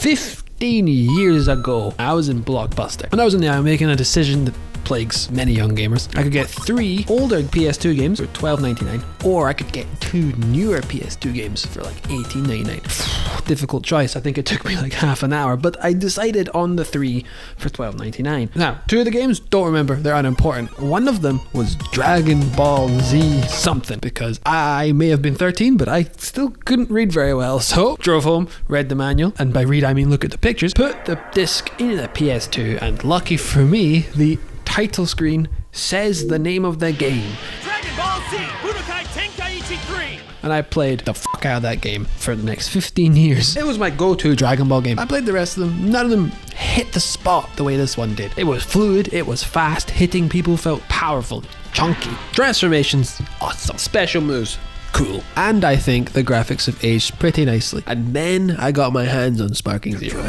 15 years ago, I was in Blockbuster. When I was in there, I was making a decision that plagues many young gamers. I could get 3 older PS2 games for $12.99, or I could get 2 newer PS2 games for like $18.99. Difficult choice. I think it took me like half an hour, but I decided on the 3 for $12.99. Now, 2 of the games, don't remember, they're unimportant. One of them was Dragon Ball Z something, because I may have been 13, but I still couldn't read very well. So, drove home, read the manual, and by read I mean look at the pictures, put the disc in the PS2, and lucky for me, the title screen says the name of the game. Dragon Ball Z Budokai Tenkaichi 3. And I played the fuck out of that game for the next 15 years. It was my go-to Dragon Ball game. I played the rest of them. None of them hit the spot the way this one did. It was fluid, it was fast, hitting people felt powerful, chunky. Transformations, awesome. Special moves, cool. And I think the graphics have aged pretty nicely. And then I got my hands on Sparking Zero.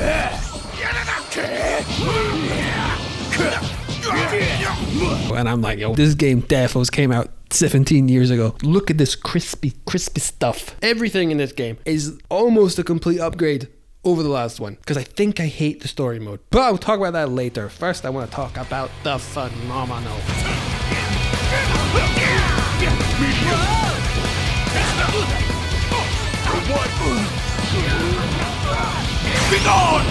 And I'm like, yo, this game defos came out 17 years ago. Look at this crispy stuff. Everything in this game is almost a complete upgrade over the last one, because I think I hate the story mode. But I'll talk about that later. First, I want to talk about the phenomenal. Be gone!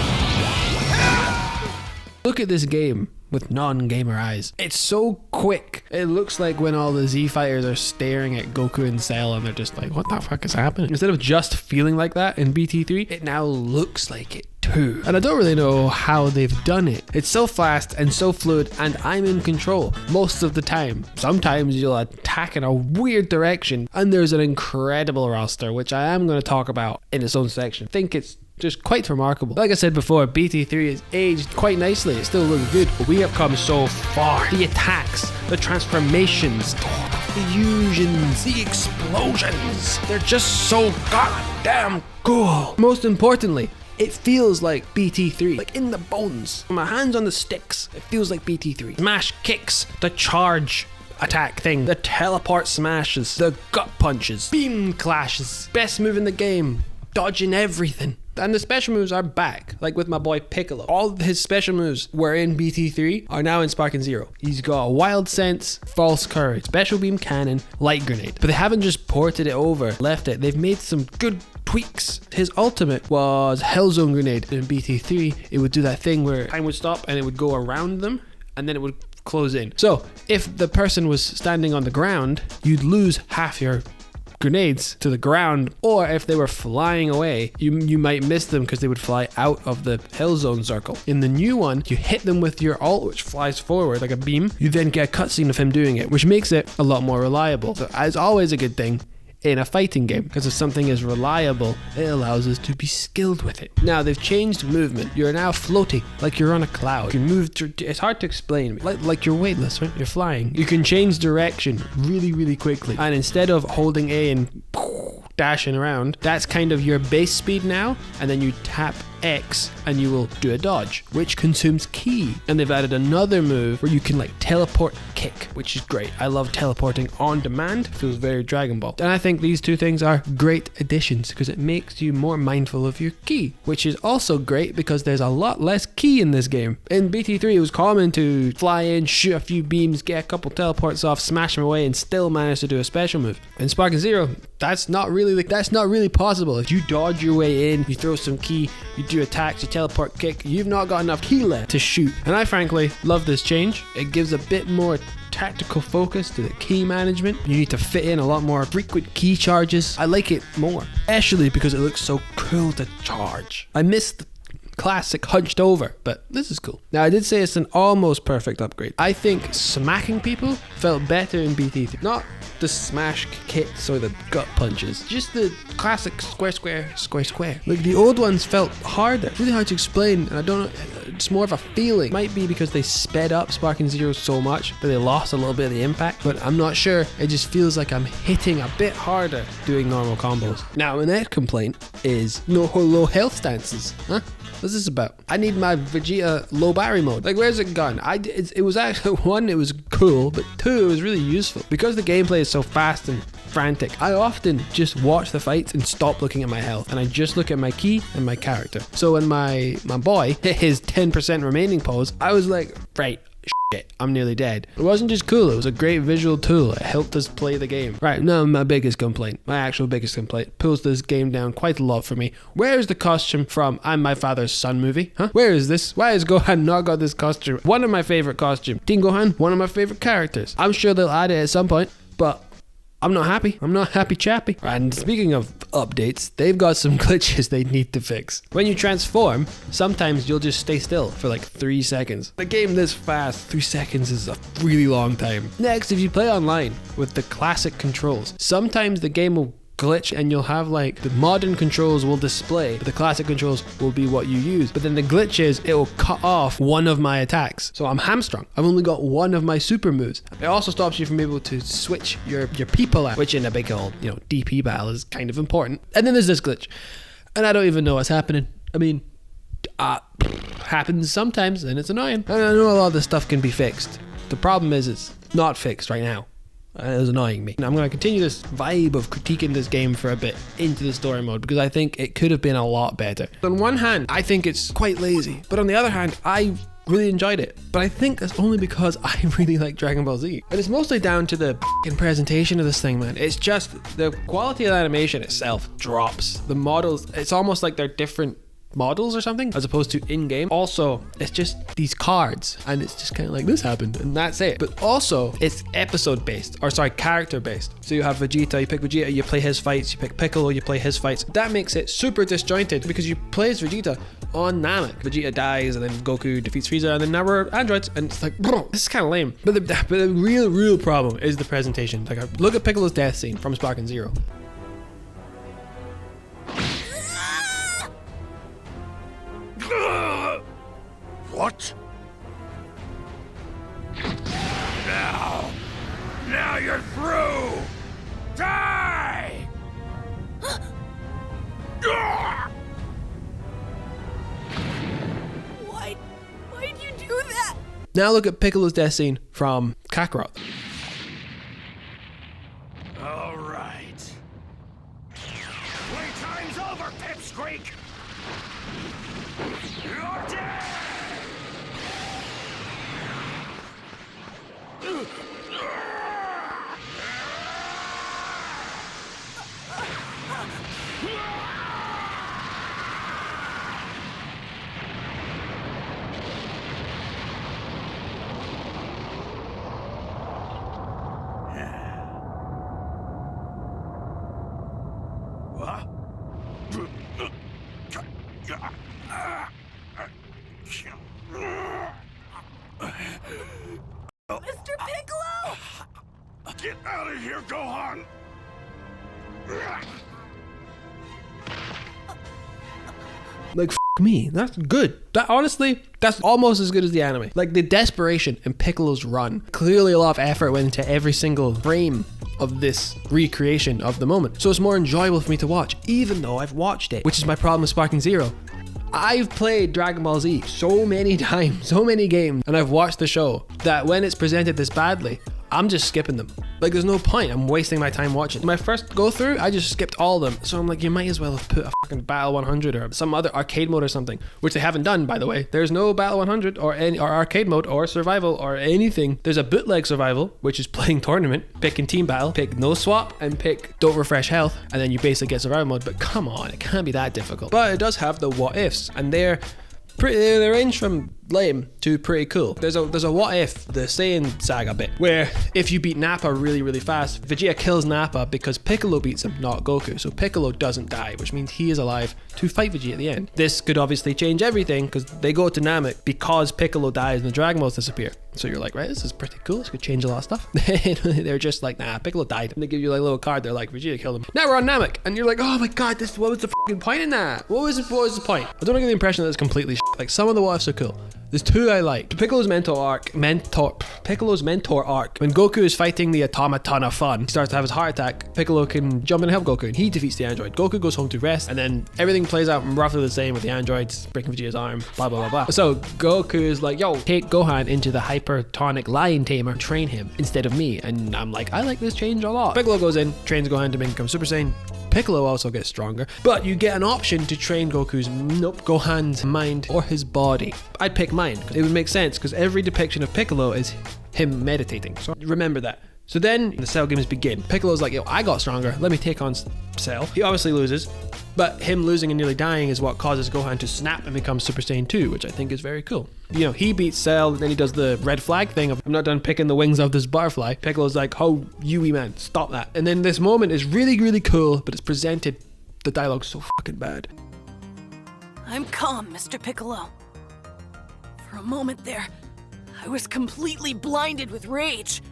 Look at this game with non-gamer eyes. It's so quick. It looks like when all the Z fighters are staring at Goku and Cell and they're just like, what the fuck is happening? Instead of just feeling like that in BT3, it now looks like it too. And I don't really know how they've done it. It's so fast and so fluid, and I'm in control most of the time. Sometimes you'll attack in a weird direction, and there's an incredible roster, which I am going to talk about in its own section. I think it's just quite remarkable. Like I said before, BT3 has aged quite nicely. It still looks good, but we have come so far. The attacks, the transformations, the fusions, the explosions, they're just so goddamn cool. Most importantly, it feels like BT3, like in the bones. My hands on the sticks, it feels like BT3. Smash kicks, the charge attack thing, the teleport smashes, the gut punches, beam clashes, best move in the game, dodging everything. And the special moves are back, like with my boy Piccolo. All of his special moves were in BT3 are now in Sparking Zero. He's got a Wild Sense, False Courage, Special Beam Cannon, Light Grenade. But they haven't just ported it over, left it. They've made some good tweaks. His ultimate was Hellzone Grenade. In BT3, it would do that thing where time would stop and it would go around them, and then it would close in. So if the person was standing on the ground, you'd lose half your grenades to the ground, or if they were flying away, you might miss them because they would fly out of the Hellzone circle. In the new one, you hit them with your ult, which flies forward like a beam. You then get a cutscene of him doing it, which makes it a lot more reliable. So as always, a good thing in a fighting game, because if something is reliable, it allows us to be skilled with it. Now they've changed movement. You're now floating like you're on a cloud. You can move it's hard to explain, like you're weightless, right? You're flying. You can change direction really quickly, and instead of holding A and dashing around, that's kind of your base speed now, and then you tap X and you will do a dodge, which consumes ki. And they've added another move where you can like teleport kick, which is great. I love teleporting on demand. It feels very Dragon Ball. And I think these two things are great additions because it makes you more mindful of your ki, which is also great because there's a lot less ki in this game. In BT3, it was common to fly in, shoot a few beams, get a couple teleports off, smash them away, and still manage to do a special move. In Sparking Zero, that's not really possible. If you dodge your way in, you throw some ki, you do attacks, you teleport kick, you've not got enough ki left to shoot. And I frankly love this change. It gives a bit more tactical focus to the ki management. You need to fit in a lot more frequent ki charges. I like it more, especially because it looks so cool to charge. I miss the classic hunched over, but this is cool. Now I did say it's an almost perfect upgrade. I think smacking people felt better in BT3. Not the smash kicks or the gut punches, just the classic square. Like the old ones felt harder, really hard to explain, and I don't know, it's more of a feeling. Might be because they sped up Sparking Zero so much that they lost a little bit of the impact, but I'm not sure. It just feels like I'm hitting a bit harder doing normal combos. Now my next complaint is no low health stances. What's this about? I need my Vegeta low battery mode. Like, where's it gone? It was actually, one, it was cool, but two, it was really useful. Because the gameplay is so fast and frantic. I often just watch the fights and stop looking at my health, and I just look at my ki and my character. So when my boy hit his 10% remaining pose, I was like, right, shit, I'm nearly dead. It wasn't just cool, it was a great visual tool. It helped us play the game. Right, now my biggest complaint, my actual biggest complaint, pulls this game down quite a lot for me. Where's the costume from I'm My Father's Son movie? Huh? Where is this? Why has Gohan not got this costume? One of my favorite costumes. Teen Gohan, one of my favorite characters. I'm sure they'll add it at some point, but I'm not happy. I'm not happy chappy. And speaking of updates, they've got some glitches they need to fix. When you transform, sometimes you'll just stay still for like 3 seconds. The game this fast, 3 seconds is a really long time. Next, if you play online with the classic controls, sometimes the game will glitch and you'll have like the modern controls will display, but the classic controls will be what you use. But then the glitch is it will cut off one of my attacks. So I'm hamstrung. I've only got one of my super moves. It also stops you from being able to switch your people out, which in a big old, DP battle is kind of important. And then there's this glitch. And I don't even know what's happening. I mean, happens sometimes and it's annoying. And I know a lot of this stuff can be fixed. The problem is it's not fixed right now. It was annoying me. I'm going to continue this vibe of critiquing this game for a bit into the story mode because I think it could have been a lot better. On one hand, I think it's quite lazy, but on the other hand, I really enjoyed it. But I think that's only because I really like Dragon Ball Z. And it's mostly down to the presentation of this thing, man. It's just the quality of the animation itself drops. The models, it's almost like they're different models or something as opposed to in-game. Also, it's just these cards and it's just kind of like this happened and that's it. But also it's episode based, or sorry, character based. So you have Vegeta, you pick Vegeta, you play his fights, you pick Piccolo, you play his fights. That makes it super disjointed because you play as Vegeta on Namek. Vegeta dies and then Goku defeats Frieza and then now we're androids and it's like, bro, this is kind of lame. But the real problem is the presentation. Like, look at Piccolo's death scene from Sparking Zero. What? Now you're through! Die! Why'd you do that? Now look at Piccolo's death scene from Kakarot. All right. Playtime's over, Pipsqueak! You're dead! Mr. Piccolo! Get out of here, Gohan! Like, me, that's good. That honestly, that's almost as good as the anime. Like the desperation in Piccolo's run. Clearly a lot of effort went into every single frame of this recreation of the moment. So it's more enjoyable for me to watch, even though I've watched it, which is my problem with Sparking Zero. I've played Dragon Ball Z so many times, so many games, and I've watched the show that when it's presented this badly, I'm just skipping them. Like, there's no point. I'm wasting my time watching. My first go through, I just skipped all of them. So I'm like, you might as well have put a fucking Battle 100 or some other arcade mode or something, which they haven't done, by the way. There's no Battle 100 or arcade mode or survival or anything. There's a bootleg survival, which is playing tournament, picking team battle, pick no swap, and pick don't refresh health, and then you basically get survival mode. But come on, it can't be that difficult. But it does have the what ifs, and they range from lame to pretty cool. There's a what if, the Saiyan saga bit, where if you beat Nappa really fast, Vegeta kills Nappa because Piccolo beats him, not Goku. So Piccolo doesn't die, which means he is alive to fight Vegeta at the end. This could obviously change everything because they go to Namek because Piccolo dies and the Dragon Balls disappear. So you're like, right, this is pretty cool. This could change a lot of stuff. They're just like, nah, Piccolo died. And they give you like a little card. They're like, Vegeta killed him. Now we're on Namek. And you're like, oh my god, what was the fucking point in that? What was the point? I don't get the impression that it's completely shit. Like, some of the what ifs are cool. There's two I like. Piccolo's mentor arc. Piccolo's mentor arc. When Goku is fighting the automaton of fun, he starts to have his heart attack. Piccolo can jump in and help Goku, and he defeats the android. Goku goes home to rest, and then everything plays out roughly the same with the androids breaking Vegeta's arm. Blah blah blah blah. So Goku is like, yo, take Gohan into the hypertonic lion tamer, train him instead of me. And I'm like, I like this change a lot. Piccolo goes in, trains Gohan to become Super Saiyan. Piccolo also gets stronger, but you get an option to train Gohan's mind or his body. I'd pick mind, because it would make sense, because every depiction of Piccolo is him meditating. So remember that. So then the Cell games begin. Piccolo's like, yo, I got stronger. Let me take on Cell. He obviously loses, but him losing and nearly dying is what causes Gohan to snap and become Super Saiyan 2, which I think is very cool. You know, he beats Cell, and then he does the red flag thing of, I'm not done picking the wings of this butterfly. Piccolo's like, oh, you wee man, stop that. And then this moment is really, really cool, but it's presented, the dialogue's so fucking bad. I'm calm, Mr. Piccolo. For a moment there, I was completely blinded with rage.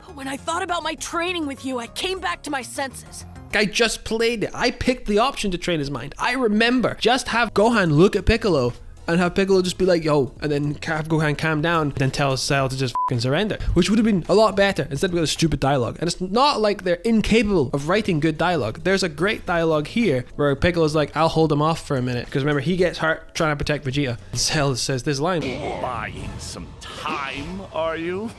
But when I thought about my training with you, I came back to my senses. I just played it. I picked the option to train his mind. I remember. Just have Gohan look at Piccolo and have Piccolo just be like, yo, and then have Gohan calm down, then tell Cell to just fucking surrender, which would have been a lot better instead of a stupid dialogue. And it's not like they're incapable of writing good dialogue. There's a great dialogue here where Piccolo's like, I'll hold him off for a minute, because remember, he gets hurt trying to protect Vegeta. And Cell says this line, Buying some time, are you?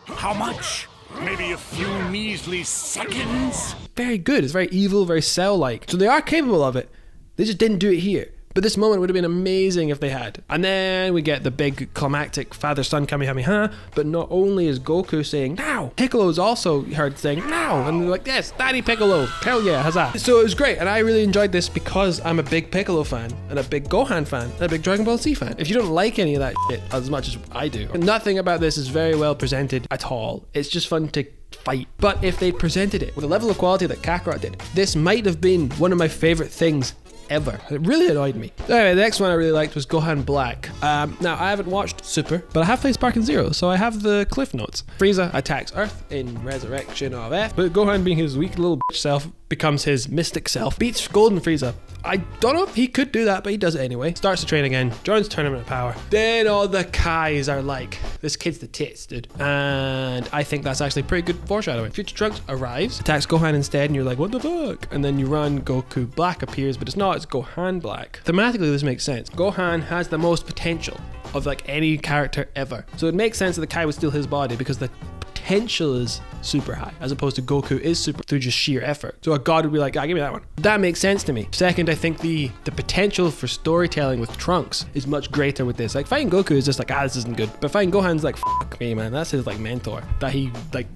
How much? Maybe a few measly seconds? very good. It's very evil, very Cell-like. So they are capable of it. They just didn't do it here. But this moment would have been amazing if they had. And then we get the big climactic father-son Kamehameha. But not only is Goku saying, now, Piccolo's also heard saying, now. And they're like, yes, Daddy Piccolo. Hell yeah, huzzah. So it was great. And I really enjoyed this because I'm a big Piccolo fan, and a big Gohan fan, and a big Dragon Ball Z fan. If you don't like any of that shit as much as I do, nothing about this is very well presented at all. It's just fun to fight. But if they presented it with a level of quality that Kakarot did, this might have been one of my favorite things ever. It really annoyed me. Anyway, the next one I really liked was Gohan Black. Now, I haven't watched Super, but I have played Sparking Zero, so I have the cliff notes. Frieza attacks Earth in Resurrection of F, but Gohan, being his weak little bitch self, becomes his mystic self, beats Golden Frieza. I don't know if he could do that, but he does it anyway. Starts to train again, joins Tournament of Power. Then all the Kais are like, this kid's the tits, dude. And I think that's actually pretty good foreshadowing. Future Trunks arrives, attacks Gohan instead, and you're like, what the fuck? And then you run, Goku Black appears, but it's not, it's Gohan Black. Thematically, this makes sense. Gohan has the most potential of like any character ever. So it makes sense that the Kai would steal his body because the potential is super high, as opposed to Goku is super through just sheer effort. So a god would be like, give me that one. That makes sense to me. Second, I think the potential for storytelling with Trunks is much greater with this. Like fighting Goku is just like, this isn't good. But fighting Gohan's like, fuck me, man. That's his like mentor that he like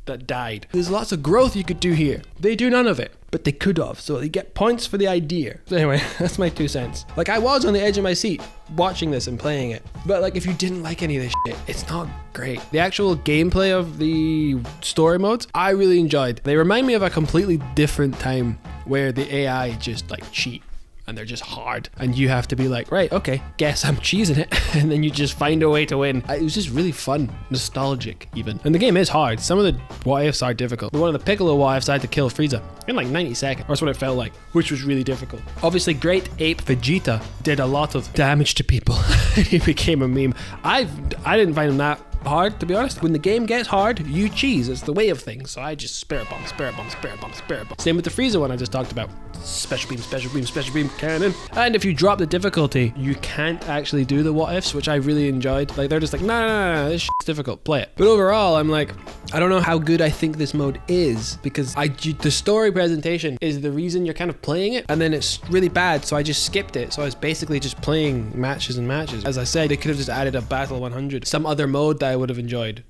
that died. There's lots of growth you could do here. They do none of it, but they could have. So they get points for the idea. So anyway, that's my 2 cents. Like I was on the edge of my seat watching this and playing it. But like if you didn't like any of this shit, it's not great. The actual gameplay of the story modes, I really enjoyed. They remind me of a completely different time where the AI just like cheat. And they're just hard, and you have to be like, right, okay, guess I'm cheesing it, and then you just find a way to win. It was just really fun, nostalgic even. And the game is hard. Some of the what ifs are difficult. But one of the Piccolo what ifs I had to kill Frieza in like 90 seconds. That's what it felt like, which was really difficult. Obviously, Great Ape Vegeta did a lot of damage to people. He became a meme. I didn't find him that hard, to be honest. When the game gets hard, you cheese. It's the way of things. So I just spirit bomb. Same with the Frieza one I just talked about. Special beam, cannon. And if you drop the difficulty, you can't actually do the what ifs, which I really enjoyed. Like they're just like, no, this shit's difficult, play it. But overall, I'm like, I don't know how good I think this mode is, because the story presentation is the reason you're kind of playing it, and then it's really bad, so I just skipped it. So I was basically just playing matches and matches. As I said, they could have just added a Battle 100, some other mode that I would have enjoyed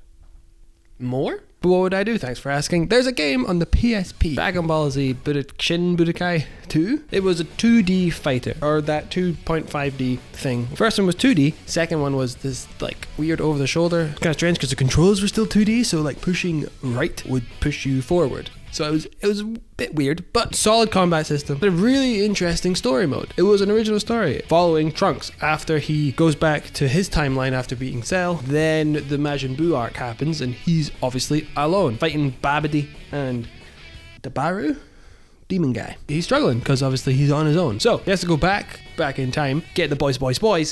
more. But what would I do? Thanks for asking. There's a game on the PSP, Dragon Ball Z Shin Budokai 2. It was a 2D fighter, or that 2.5D thing. First one was 2D, second one was this like weird over the shoulder. Kind of strange because the controls were still 2D, so like pushing right would push you forward. So it was a bit weird, but solid combat system. But a really interesting story mode. It was an original story following Trunks after he goes back to his timeline after beating Cell. Then the Majin Buu arc happens, and he's obviously alone, fighting Babidi and Dabaru. demon guy. He's struggling because obviously he's on his own. So he has to go back in time, get the boys,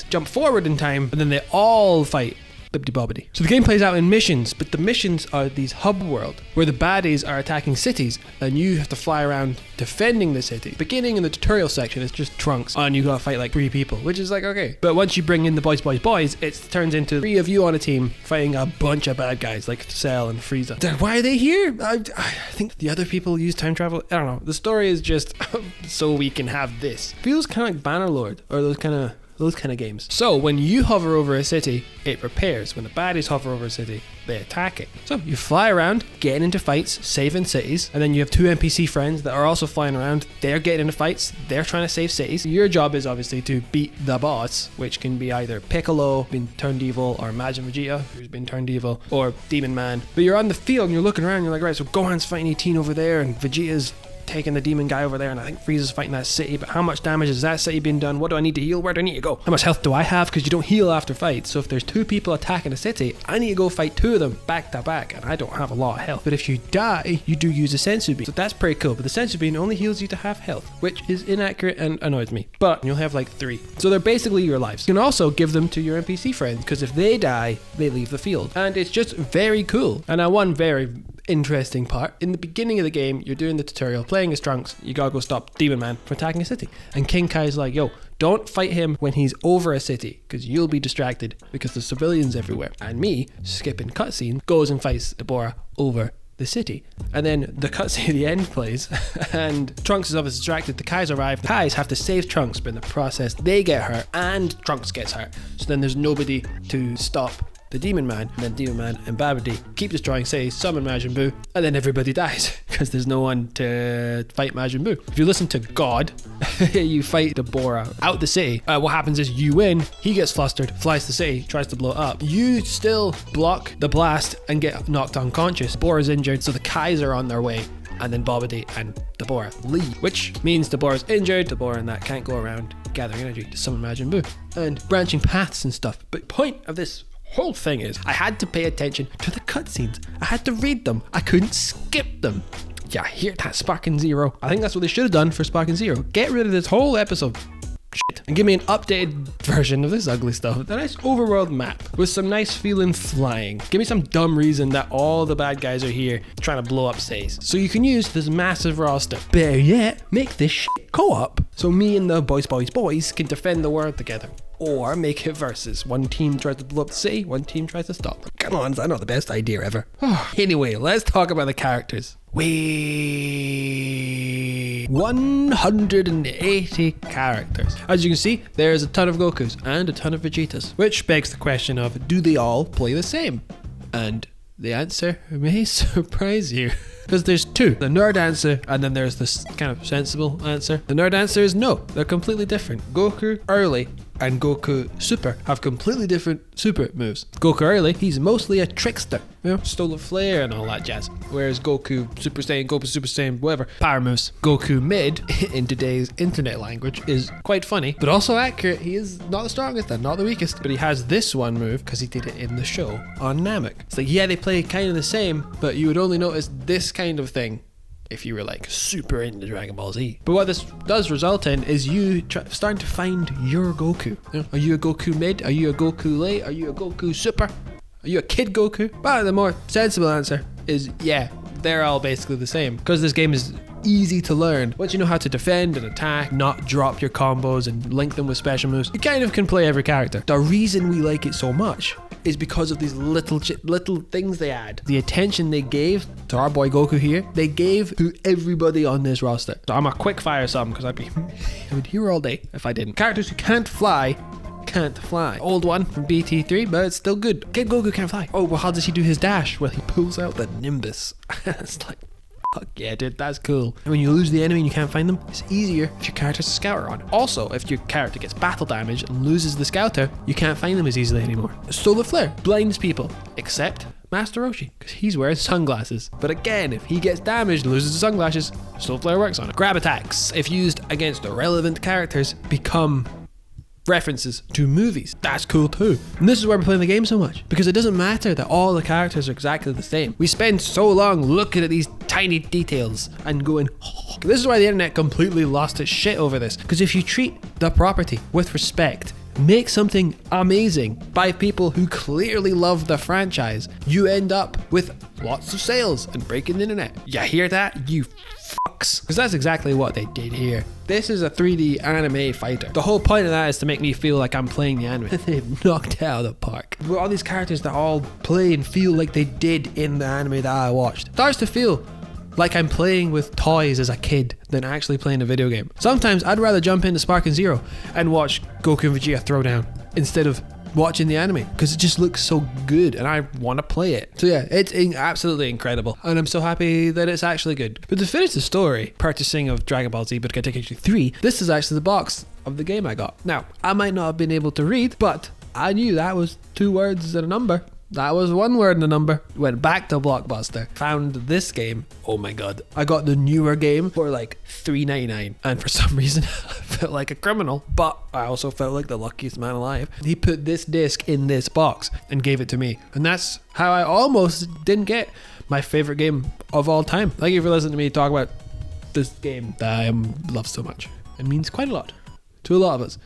jump forward in time, and then they all fight. Bibbidi bobbidi. So the game plays out in missions, but the missions are these hub world where the baddies are attacking cities and you have to fly around defending the city. Beginning in the tutorial section, it's just Trunks and you gotta fight like 3 people, which is like, okay. But once you bring in the boys, it turns into 3 of you on a team fighting a bunch of bad guys like Cell and Frieza. Then why are they here? I think the other people use time travel. I don't know. The story is just so we can have this. Feels kind of like Bannerlord or those kind of games. So when you hover over a city, it repairs. When the baddies hover over a city, they attack it. So you fly around, getting into fights, saving cities, and then you have 2 NPC friends that are also flying around. They're getting into fights, they're trying to save cities. Your job is obviously to beat the boss, which can be either Piccolo being turned evil, or Imagine Vegeta, who's been turned evil, or Demon Man. But you're on the field and you're looking around, you're like, right, so Gohan's fighting 18 over there, and Vegeta's taking the demon guy over there, and I think Frieza's fighting that city, but how much damage is that city being done? What do I need to heal? Where do I need to go? How much health do I have? Because you don't heal after fights. So if there's 2 people attacking a city, I need to go fight 2 of them back to back, and I don't have a lot of health. But if you die, you do use a sensu bean. So that's pretty cool, but the sensu bean only heals you to half health, which is inaccurate and annoys me. But you'll have like 3. So they're basically your lives. You can also give them to your NPC friends, because if they die, they leave the field. And it's just very cool. And one very interesting part, in the beginning of the game, you're doing the tutorial, playing as Trunks, you gotta go stop Demon Man from attacking a city. And King Kai's like, yo, don't fight him when he's over a city, because you'll be distracted because there's civilians everywhere. And me, skipping cutscene, goes and fights Deborah over the city. And then the cutscene at the end plays and Trunks is obviously distracted. The Kais arrive. The Kais have to save Trunks, but in the process they get hurt and Trunks gets hurt. So then there's nobody to stop the Demon Man, and then Demon Man and Babidi keep destroying cities, summon Majin Buu, and then everybody dies because there's no one to fight Majin Buu. If you listen to God, you fight Deborah out the city. What happens is you win, he gets flustered, flies to the city, tries to blow it up. You still block the blast and get knocked unconscious. Deborah's injured, so the Kais are on their way. And then Babidi and Deborah leave, which means Deborah's injured. Deborah and that can't go around gathering energy to summon Majin Buu and branching paths and stuff. But point of this whole thing is I had to pay attention to the cutscenes. I had to read them. I couldn't skip them. Yeah, hear that, Sparking Zero. I think that's what they should have done for Sparking Zero. Get rid of this whole episode shit and give me an updated version of this ugly stuff. A nice overworld map with some nice feeling flying. Give me some dumb reason that all the bad guys are here trying to blow up cities, so you can use this massive roster. Better yet, make this shit co-op so me and the boys can defend the world together. Or make it versus. One team tries to blow up the city, one team tries to stop them. Come on, that's not the best idea ever. Anyway, let's talk about the characters. 180 characters. As you can see, there's a ton of Gokus and a ton of Vegetas, which begs the question of, do they all play the same? And the answer may surprise you. Because there's 2, the nerd answer and then there's this kind of sensible answer. The nerd answer is no, they're completely different. Goku Early and Goku Super have completely different super moves. Goku Early, he's mostly a trickster, you know, stole a flare and all that jazz. Whereas Goku Super Saiyan, Goku Super Saiyan, whatever, power moves. Goku Mid, in today's internet language, is quite funny, but also accurate. He is not the strongest and not the weakest, but he has this one move because he did it in the show on Namek. It's like, yeah, they play kind of the same, but you would only notice this kind of thing if you were like super into Dragon Ball Z. But what this does result in is you starting to find your Goku. You know, are you a Goku Mid? Are you a Goku Late? Are you a Goku Super? Are you a Kid Goku? But the more sensible answer is yeah, they're all basically the same, because this game is easy to learn. Once you know how to defend and attack, not drop your combos and link them with special moves, you kind of can play every character. The reason we like it so much is because of these little things they add. The attention they gave to our boy Goku here, they gave to everybody on this roster. So I'm a quick fire some because I would here all day if I didn't. Characters who can't fly. Old one from BT3, but it's still good. Kid Goku can't fly. Oh, well, how does he do his dash? Well, he pulls out the Nimbus. It's like, fuck yeah, dude, that's cool. And when you lose the enemy and you can't find them, it's easier if your character's a scouter on. Also, if your character gets battle damage and loses the scouter, you can't find them as easily anymore. Solar Flare blinds people, except Master Roshi, because he's wearing sunglasses. But again, if he gets damaged and loses the sunglasses, Solar Flare works on it. Grab attacks, if used against irrelevant characters, become references to movies. That's cool too. And this is why we're playing the game so much, because it doesn't matter that all the characters are exactly the same. We spend so long looking at these tiny details and going, oh. This is why the internet completely lost its shit over this. Because if you treat the property with respect, make something amazing by people who clearly love the franchise, you end up with lots of sales and breaking the internet. You hear that, you fucks? Because that's exactly what they did here. This is a 3D anime fighter. The whole point of that is to make me feel like I'm playing the anime. They've knocked it out of the park. With all these characters that all play and feel like they did in the anime that I watched. It starts to feel like I'm playing with toys as a kid than actually playing a video game. Sometimes I'd rather jump into Spark and Zero and watch Goku and Vegeta throw down instead of watching the anime, because it just looks so good and I want to play it. So yeah, it's absolutely incredible and I'm so happy that it's actually good. But to finish the story, purchasing of Dragon Ball Z Budokai Tenkaichi 3, this is actually the box of the game I got. Now, I might not have been able to read, but I knew that was 2 words and a number. That was 1 word and a number. Went back to Blockbuster, found this game. Oh my god. I got the newer game for like $3.99, and for some reason I felt like a criminal, but I also felt like the luckiest man alive. He put this disc in this box and gave it to me, and that's how I almost didn't get my favorite game of all time. Thank you for listening to me talk about this game that I love so much. It means quite a lot to a lot of us.